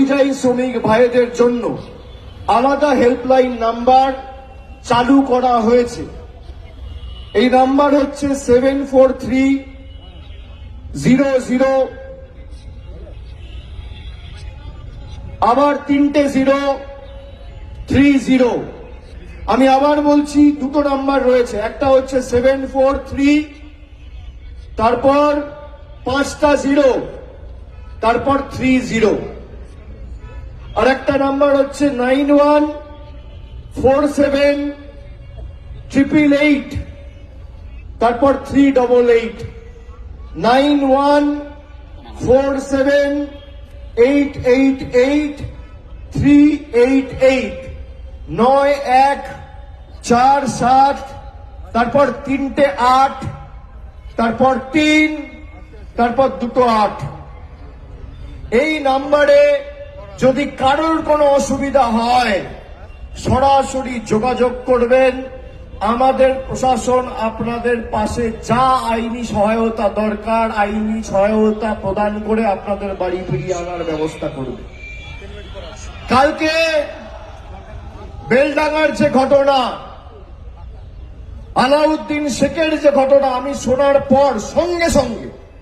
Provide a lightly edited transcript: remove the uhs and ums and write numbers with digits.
পরিযায়ী শ্রমিক ভাইদের জন্য আলাদা হেল্পলাইন নাম্বার চালু করা হয়েছে। এই নাম্বার হচ্ছে 743000, আবার 3030। আমি আবার বলছি, দুটো নাম্বার রয়েছে, একটা হচ্ছে 743, তারপর 5টা 0, তারপর 30, আর একটা নাম্বার হচ্ছে 91478888, তারপর 388, 9147888388, 9147, তারপর 3টে 8, তারপর 3, তারপর 2টো 8। এই নাম্বারে যদি কারোর কোনো অসুবিধা হয় সরাসরি যোগাযোগ করবেন। আমাদের প্রশাসন আপনাদের পাশে যা আইনি সহায়তা দরকার আইনি সহায়তা প্রদান করে আপনাদের বাড়ি ফিরিয়ে আনার ব্যবস্থা করবে। কালকে বেলডাঙ্গার যে ঘটনা, আলাউদ্দিন শেখের যে ঘটনা, আমি শোনার পর সঙ্গে সঙ্গে